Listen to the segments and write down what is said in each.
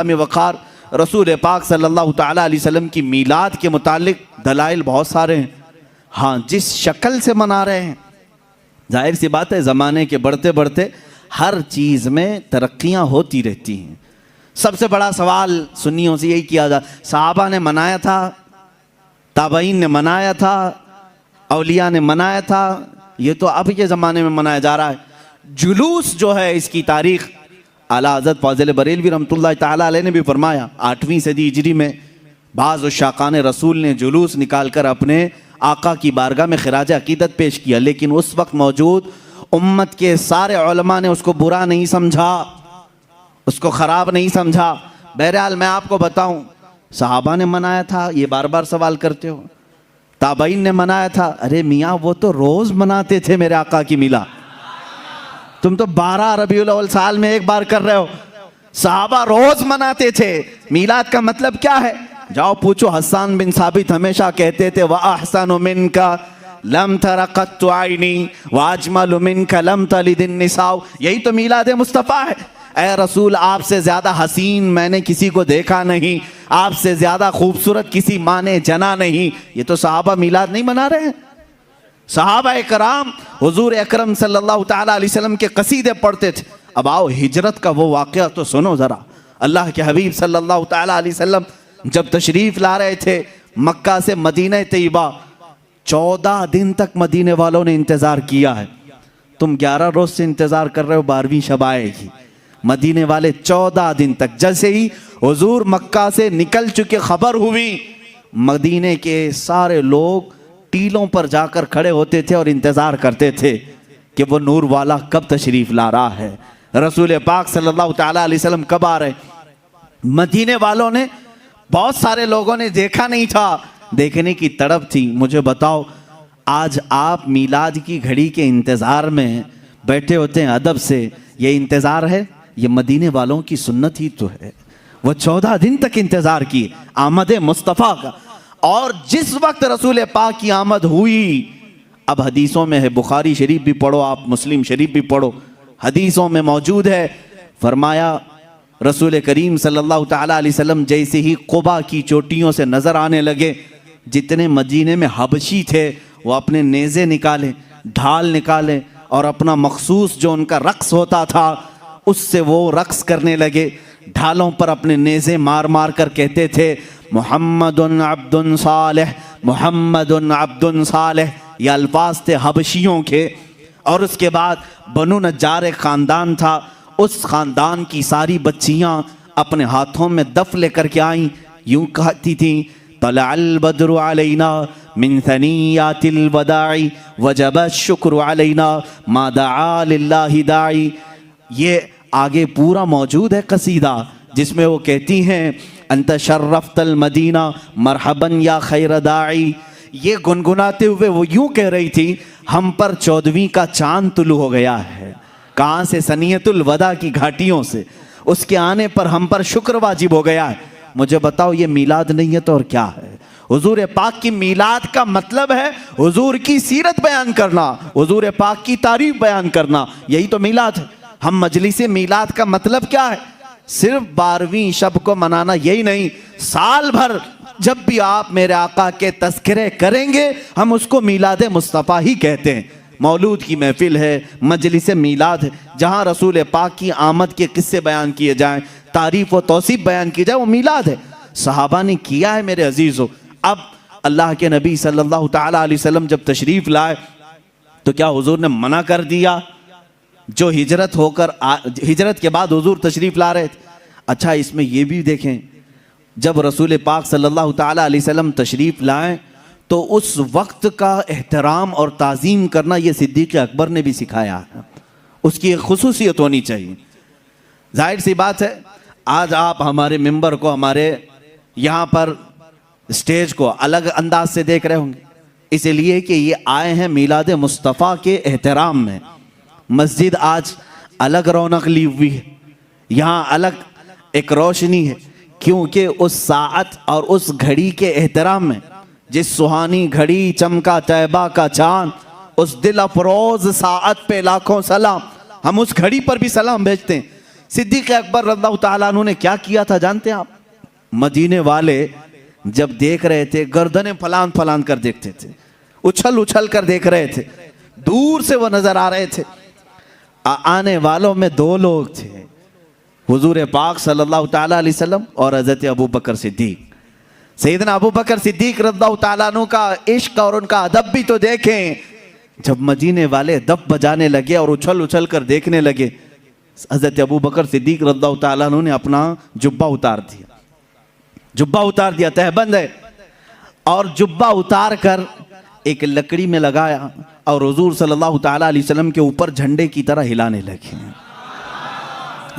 में वक़ार रसूल पाक सल्लल्लाहु ताला अलैहि वसल्लम की मीलाद के मुतालिक दलाइल बहुत सारे हैं। हाँ, जिस शक्ल से मना रहे हैं, जाहिर सी बात है ज़माने के बढ़ते बढ़ते हर चीज़ में तरक्कियाँ होती रहती हैं। सबसे बड़ा सवाल सुन्नियों से यही किया जा, सहाबा ने मनाया था, ताबईन ने मनाया था, औलिया ने मनाया था, ये तो अब के ज़माने में मनाया जा रहा है। जुलूस जो है इसकी तारीख़ आला हज़रत फ़ाज़िल बरेलवी रहमतुल्लाह ताला अलैह ने भी फरमाया। 8वीं सदी हिजरी में बाज़ उशाक़ान रसूल ने जुलूस निकाल कर अपने आका की बारगाह में खिराज अक़ीदत पेश किया, लेकिन उस वक्त मौजूद उम्मत के सारे उलमा ने उसको बुरा नहीं समझा, उसको ख़राब नहीं समझा। बहरहाल मैं आपको बताऊं, सहाबा ने मनाया था, ये बार बार सवाल करते हो। ताबईन ने मनाया था, अरे मियाँ वो तो रोज़ मनाते थे मेरे आका की मिला, तुम तो 12 रबीउल अव्वल साल में एक बार कर रहे हो। सहाबा रोज़ मनाते थे। मीलाद का मतलब क्या है? जाओ पूछो, हसन बिन साबित हमेशा कहते थे, व अहसनु मिनका लम तरा कत्तु आइनी व अजमलु मिनका लम तलिदिन निसाउ। यही तो मीलाद मुस्तफ़ा है। ऐ रसूल, आपसे ज़्यादा हसीन मैंने किसी को देखा नहीं, आपसे ज़्यादा खूबसूरत किसी माँ ने जना नहीं। ये तो सहाबा मीलाद नहीं मना रहे हैं। सहाबा कराम हुजूर अकरम सल्लल्लाहु ताला अलैहि वसल्लम के कसीदे पढ़ते थे। अब आओ हिजरत का वो वाक़या तो सुनो ज़रा। अल्लाह के हबीब सल्लल्लाहु ताला अलैहि वसल्लम जब तशरीफ़ ला रहे थे मक्का से मदीना तैयबा, 14 दिन तक मदीने वालों ने इंतज़ार किया है। तुम 11 रोज़ से इंतज़ार कर रहे हो 12वीं शब आएगी। मदीने वाले 14 दिन तक, जैसे ही हुजूर मक्का से निकल चुके खबर हुई, मदीने के सारे लोग टीलों पर जाकर खड़े होते थे और इंतज़ार करते थे कि वो नूर वाला कब तशरीफ़ ला रहा है, रसूल पाक सल्लल्लाहु ताला अलैहि वसल्लम कब आ रहे। मदीने वालों ने, बहुत सारे लोगों ने देखा नहीं था, देखने की तड़प थी। मुझे बताओ, आज आप मीलाद की घड़ी के इंतज़ार में बैठे होते हैं अदब से, ये इंतज़ार है? ये मदीने वालों की सुन्नत ही तो है। वो 14 दिन तक इंतज़ार किए आमद मुस्तफ़ा का। और जिस वक्त रसूल पाक की आमद हुई, अब हदीसों में है, बुखारी शरीफ भी पढ़ो आप, मुस्लिम शरीफ भी पढ़ो, हदीसों में मौजूद है, फरमाया रसूल करीम सल्लल्लाहु ताला अलैहि वसल्लम जैसे ही क़ुबा की चोटियों से नज़र आने लगे, जितने मदीने में हबशी थे वो अपने नेज़े निकाले, ढाल निकाले और अपना मखसूस जो उनका रक्स होता था उससे वो रक्स करने लगे। ढालों पर अपने नेज़े मार मार कर कहते थे, मुहम्मदुन अब्दुन सालेह, मुहम्मदुन अब्दुन सालेह। ये अल्फाज थे हबशियों के। और उसके बाद बनु नज्जार एक ख़ानदान था, उस ख़ानदान की सारी बच्चियाँ अपने हाथों में दफ लेकर के आईं, यूँ कहती थीं, तलअल बद्रु अलैना मिन सनियातिल वदाई वजब शुक्र अलैना मा दआ लिल्लाहि दाई। ये आगे पूरा मौजूद है कसीदा, जिसमें वो कहती हैं, अंत शर्रफ्तल मदीना मरहबन या खैर दाई। ये गुनगुनाते हुए वो यूँ कह रही थी, हम पर 14वीं का चांद तुलू हो गया है। कहाँ से? सनियतुल वदा की घाटियों से। उसके आने पर हम पर शुक्र वाजिब हो गया है। मुझे बताओ, ये मीलाद नहीं है तो और क्या है? हुजूर पाक की मीलाद का मतलब है हुजूर की सीरत बयान करना, हुजूर पाक की तारीफ बयान करना, यही तो मीलाद है। हम मजलिस मीलाद का मतलब क्या है? सिर्फ 12वीं शब को मनाना, यही नहीं, साल भर जब भी आप मेरे आका के तज़किरे करेंगे हम उसको मीलाद मुस्तफ़ा ही कहते हैं। मौलूद की महफिल है, मजलिस मीलाद है, जहाँ रसूल पाक की आमद के किस्से बयान किए जाएँ, तारीफ़ व तौसीफ़ बयान की जाए, वो मीलाद है। सहाबा ने किया है मेरे अजीज़ों। अब अल्लाह के नबी सल्लल्लाहु ताला अलैहि वसल्लम जब तशरीफ़ लाए तो क्या हुजूर ने मना कर दिया? जो हिजरत के बाद हुजूर तशरीफ़ ला रहे थे। अच्छा, इसमें ये भी देखें, जब रसूल पाक सल्लल्लाहु ताला अलैहि वसल्लम तशरीफ़ लाएं तो उस वक्त का एहतराम और ताज़ीम करना ये सिद्दीक़ अकबर ने भी सिखाया है। उसकी एक खुसूसियत होनी चाहिए। जाहिर सी बात है, आज आप हमारे मिंबर को, हमारे यहाँ पर स्टेज को अलग अंदाज से देख रहे होंगे, इसलिए कि ये आए हैं मीलाद मुस्तफ़ा के एहतराम में। मस्जिद आज अलग रौनक ली हुई है, यहाँ अलग एक रोशनी है, क्योंकि उस साअत और उस घड़ी के एहतराम में, जिस सुहानी घड़ी चमका तैबा का चांद, उस दिल अफरोज साअत पे लाखों सलाम। हम उस घड़ी पर भी सलाम भेजते हैं। सिद्दीक़ अकबर रज़ियल्लाहु ताला अन्हु ने क्या किया था जानते हैं आप? मदीने वाले जब देख रहे थे गर्दनें फलान फलान कर देखते थे, उछल उछल कर देख रहे थे, दूर से वो नजर आ रहे थे। आने वालों में दो लोग थे, हुजूर पाक सल्लल्लाहु ताला अलैहि वसल्लम और हज़रत अबू बकर सिद्दीक। सैयदना अबू बकर सिद्दीक रज़ियल्लाहु ताला अन्हु का इश्क और उनका अदब भी तो देखें। जब मदीने वाले दफ बजाने लगे और उछल उछल कर देखने लगे, हज़रत अबू बकर सिद्दीक रज़ियल्लाहु ताला अन्हु ने अपना जुब्बा उतार दिया, जुब्बा उतार दिया, तहबंद है, और जुब्बा उतार कर एक लकड़ी में लगाया और हुजूर सल्लल्लाहु ताला अलैहि वसल्लम के ऊपर झंडे की तरह हिलाने लगे।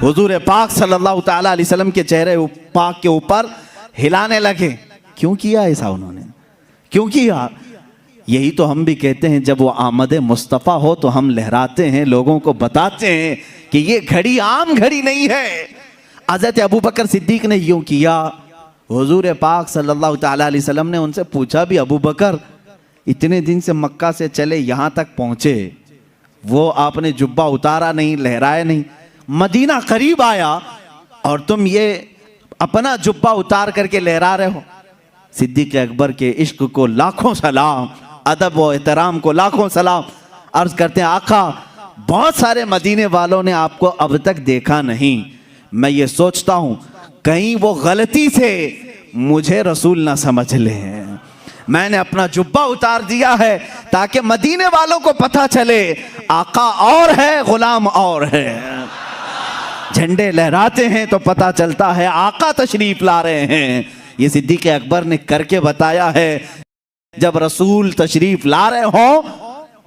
हुजूर पाक सल्लल्लाहु ताला अलैहि वसल्लम के चेहरे पाक के ऊपर हिलाने लगे। क्यों किया ऐसा उन्होंने? क्यों किया? यही तो हम भी कहते हैं, जब वो आमद मुस्तफ़ा हो तो हम लहराते हैं, लोगों को बताते हैं कि ये घड़ी आम घड़ी नहीं है। हज़रत अबू बकर सिद्दीक ने यूं किया। हुजूर पाक सल्लल्लाहु ताला अलैहि वसल्लम ने उनसे पूछा भी, अबू बकर इतने दिन से मक्का से चले यहाँ तक पहुँचे, वो आपने जुब्बा उतारा नहीं, लहराया नहीं, मदीना करीब आया और तुम ये अपना जुब्बा उतार करके लहरा रहे हो। सिद्दीक़ अकबर के इश्क को लाखों सलाम, अदब व एहतराम को लाखों सलाम। अर्ज करते हैं, आका बहुत सारे मदीने वालों ने आपको अब तक देखा नहीं, मैं ये सोचता हूँ कहीं वो गलती से मुझे रसूल ना समझ लें। मैंने अपना जुब्बा उतार दिया है ताकि मदीने वालों को पता चले आका और है, गुलाम और है। झंडे लहराते हैं तो पता चलता है आका तशरीफ ला रहे हैं। ये सिद्दीक़ अकबर ने करके बताया है, जब रसूल तशरीफ ला रहे हो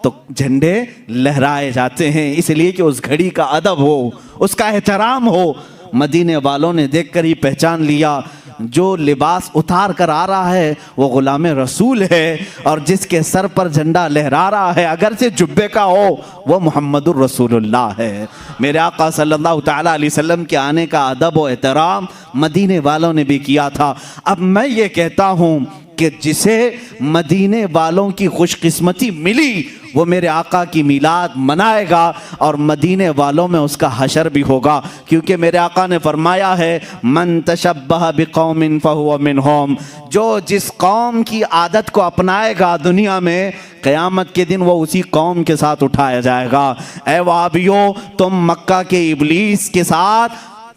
तो झंडे लहराए जाते हैं, इसलिए कि उस घड़ी का अदब हो, उसका एहतराम हो। मदीने वालों ने देखकर ही पहचान लिया, जो लिबास उतार कर आ रहा है वो गुलाम रसूल है, और जिसके सर पर झंडा लहरा रहा है अगर से जुब्बे का हो वो मुहम्मदुर रसूलुल्लाह है। मेरे आका सल्लल्लाहु ताला अलैहि वसल्लम के आने का अदब और एहतराम मदीने वालों ने भी किया था। अब मैं ये कहता हूँ कि जिसे मदीने वालों की खुशकिस्मती मिली वो मेरे आका की मिलाद मनाएगा और मदीने वालों में उसका हशर भी होगा, क्योंकि मेरे आका ने फरमाया है, मन तशब्बह बिकौमिन फहुव मिनहुम, जो जिस कौम की आदत को अपनाएगा दुनिया में, क़यामत के दिन वो उसी कौम के साथ उठाया जाएगा। ऐ वहाबियो, तुम मक्का के इब्लीस के साथ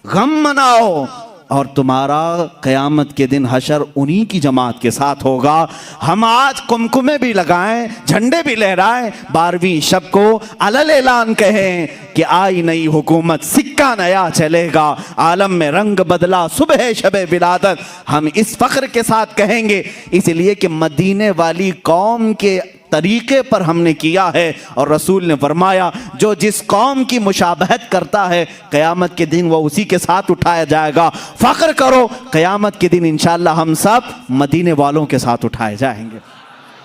गम मनाओ और तुम्हारा क़यामत के दिन हशर उन्हीं की जमात के साथ होगा। हम आज कुमकुमे भी लगाएं, झंडे भी लहराएं, 12वीं शब को अलल ऐलान कहें कि आई नई हुकूमत, सिक्का नया चलेगा, आलम में रंग बदला, सुबह शबे विलादत, हम इस फ़ख्र के साथ कहेंगे, इसलिए कि मदीने वाली कौम के तरीके पर हमने किया है। और रसूल ने फरमाया, जो जिस कौम की मुशाबहत करता है क़यामत के दिन वो उसी के साथ उठाया जाएगा। फ़ख्र करो, क़यामत के दिन इंशाअल्लाह हम सब मदीने वालों के साथ उठाए जाएंगे।